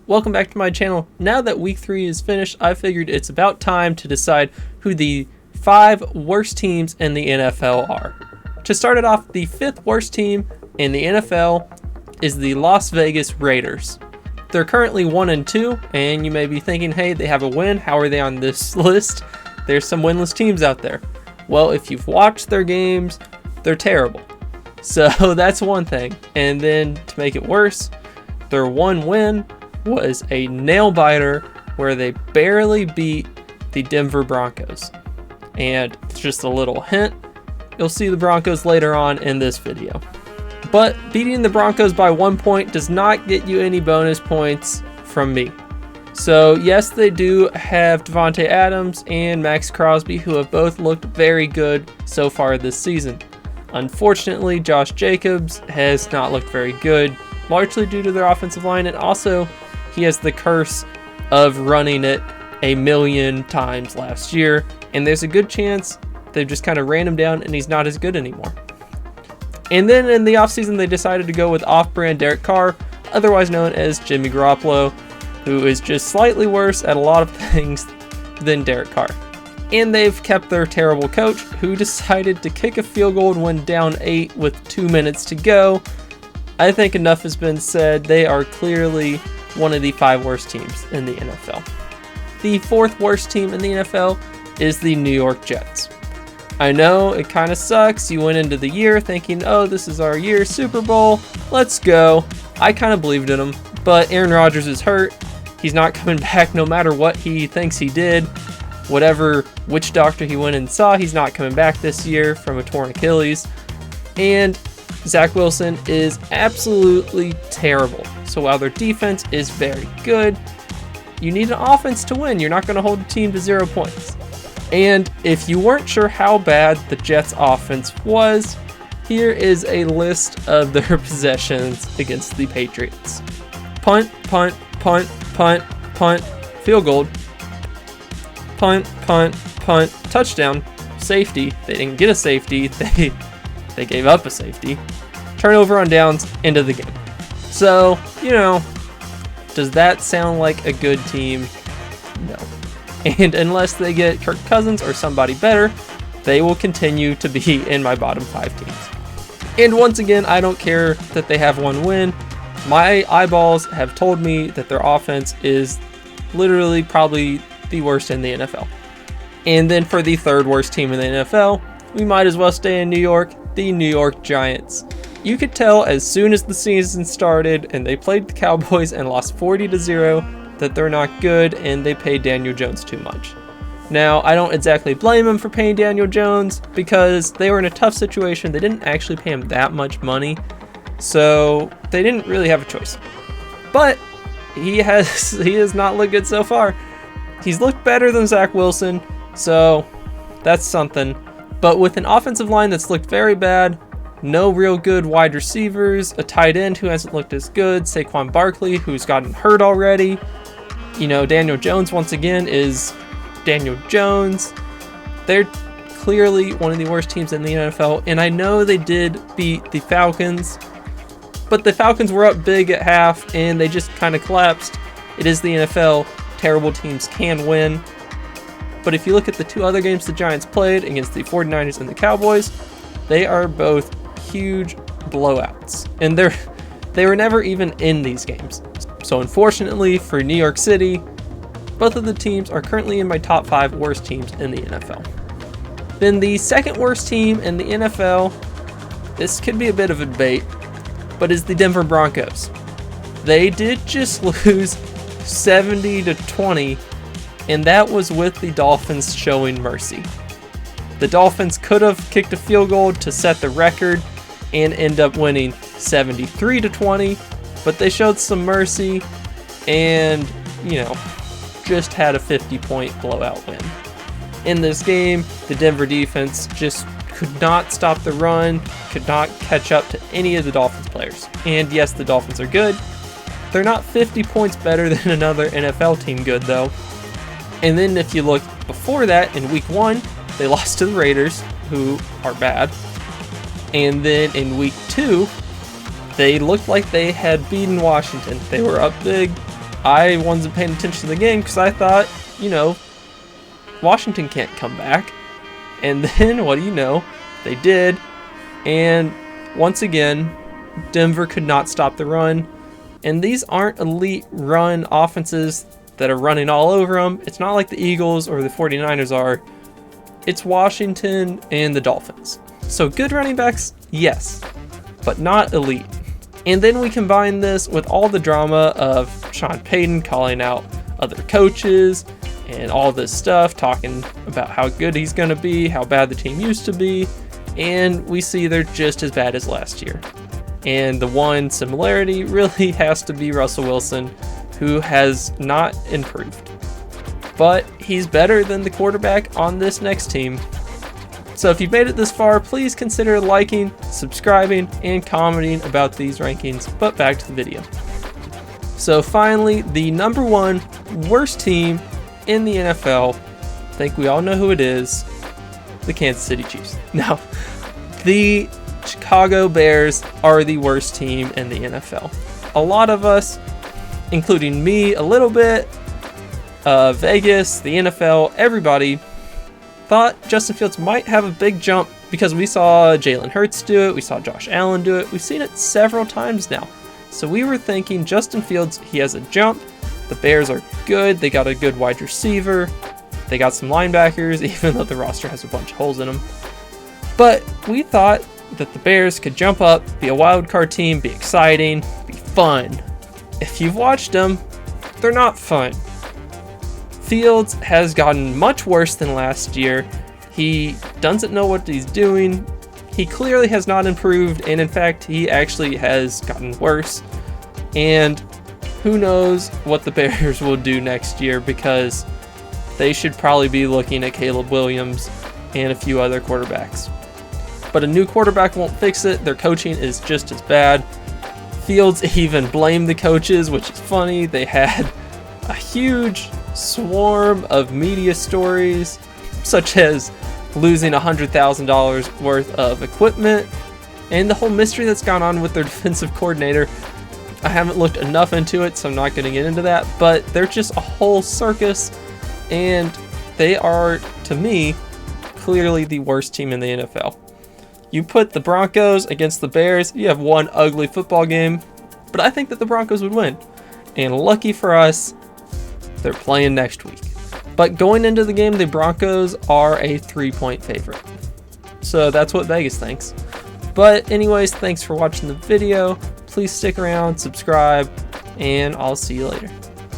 Welcome back to my channel. Now that week 3 is finished, I figured it's about time to decide who the 5 worst teams in the NFL are. To start it off, the 5th worst team in the NFL is the Las Vegas Raiders. They're currently 1-2, and you may be thinking, hey, they have a win. How are they on this list? There's some winless teams out there. Well, if you've watched their games, they're terrible. So that's one thing. And then to make it worse, their one win was a nail-biter where they barely beat the Denver Broncos. And just a little hint, you'll see the Broncos later on in this video. But beating the Broncos by 1 point does not get you any bonus points from me. So yes, they do have Devontae Adams and Max Crosby, who have both looked very good so far this season. Unfortunately, Josh Jacobs has not looked very good, largely due to their offensive line, and also he has the curse of running it a million times last year, and there's a good chance they've just kind of ran him down and he's not as good anymore. And then in the offseason, they decided to go with off-brand Derek Carr, otherwise known as Jimmy Garoppolo, who is just slightly worse at a lot of things than Derek Carr. And they've kept their terrible coach, who decided to kick a field goal when down 8 with 2 minutes to go. I think enough has been said. They are clearly one of the 5 worst teams in the NFL. The 4th worst team in the NFL is the New York Jets. I know it kind of sucks. You went into the year thinking, oh, this is our year, Super Bowl, let's go. I kind of believed in them, but Aaron Rodgers is hurt. He's not coming back no matter what he thinks he did. Whatever witch doctor he went and saw, he's not coming back this year from a torn Achilles. And Zach Wilson is absolutely terrible. So while their defense is very good, you need an offense to win. You're not going to hold a team to 0 points. And if you weren't sure how bad the Jets offense was, here is a list of their possessions against the Patriots. Punt, punt, punt, punt, punt, field goal. Punt, punt, punt, touchdown, safety. They didn't get a safety. They gave up a safety. Turnover on downs, end of the game. So, does that sound like a good team? No. And unless they get Kirk Cousins or somebody better, they will continue to be in my bottom 5 teams. And once again, I don't care that they have one win. My eyeballs have told me that their offense is literally probably the worst in the NFL. And then for the 3rd worst team in the NFL, we might as well stay in New York, the New York Giants. You could tell as soon as the season started and they played the Cowboys and lost 40-0 that they're not good and they paid Daniel Jones too much. Now, I don't exactly blame him for paying Daniel Jones because they were in a tough situation. They didn't actually pay him that much money, so they didn't really have a choice. But he has not looked good so far. He's looked better than Zach Wilson, so that's something. But with an offensive line that's looked very bad, no real good wide receivers, a tight end who hasn't looked as good, Saquon Barkley, who's gotten hurt already. Daniel Jones, once again, is Daniel Jones. They're clearly one of the worst teams in the NFL, and I know they did beat the Falcons, but the Falcons were up big at half, and they just kind of collapsed. It is the NFL. Terrible teams can win. But if you look at the 2 other games the Giants played against the 49ers and the Cowboys, they are both huge blowouts. And they were never even in these games. So unfortunately for New York City, both of the teams are currently in my top 5 worst teams in the NFL. Then the 2nd worst team in the NFL, this could be a bit of a debate, but is the Denver Broncos. They did just lose 70-20, and that was with the Dolphins showing mercy. The Dolphins could have kicked a field goal to set the record and end up winning 73-20, but they showed some mercy and, just had a 50-point blowout win. In this game, the Denver defense just could not stop the run, could not catch up to any of the Dolphins players. And yes, the Dolphins are good. They're not 50 points better than another NFL team good, though. And then if you look before that, in week 1, they lost to the Raiders, who are bad. And then in week 2, they looked like they had beaten Washington. They were up big, I wasn't paying attention to the game because I thought, Washington can't come back. And then, what do you know? They did. And once again, Denver could not stop the run. And these aren't elite run offenses that are running all over them. It's not like the Eagles or the 49ers are. It's Washington and the Dolphins. So good running backs, yes, but not elite. And then we combine this with all the drama of Sean Payton calling out other coaches and all this stuff, talking about how good he's going to be, how bad the team used to be, and we see they're just as bad as last year. And the one similarity really has to be Russell Wilson, who has not improved. But he's better than the quarterback on this next team. So if you've made it this far, please consider liking, subscribing, and commenting about these rankings. But back to the video. So finally, the number one worst team in the NFL, I think we all know who it is, the Kansas City Chiefs. Now, the Chicago Bears are the worst team in the NFL. A lot of us, including me a little bit, Vegas, the NFL, everybody thought Justin Fields might have a big jump because we saw Jalen Hurts do it, we saw Josh Allen do it, we've seen it several times now. So we were thinking Justin Fields, he has a jump, the Bears are good, they got a good wide receiver, they got some linebackers, even though the roster has a bunch of holes in them. But we thought that the Bears could jump up, be a wild card team, be exciting, be fun. If you've watched them, they're not fun. Fields has gotten much worse than last year. He doesn't know what he's doing. He clearly has not improved, and in fact, he actually has gotten worse. And who knows what the Bears will do next year, because they should probably be looking at Caleb Williams and a few other quarterbacks. But a new quarterback won't fix it. Their coaching is just as bad. Fields even blamed the coaches, which is funny. They had a huge swarm of media stories, such as losing $100,000 worth of equipment and the whole mystery that's gone on with their defensive coordinator. I haven't looked enough into it, so I'm not going to get into that, but they're just a whole circus, and they are, to me, clearly the worst team in the NFL. You put the Broncos against the Bears, you have one ugly football game, but I think that the Broncos would win. And lucky for us, they're playing next week. But going into the game, the Broncos are a 3-point favorite. So that's what Vegas thinks. But anyways, thanks for watching the video. Please stick around, subscribe, and I'll see you later.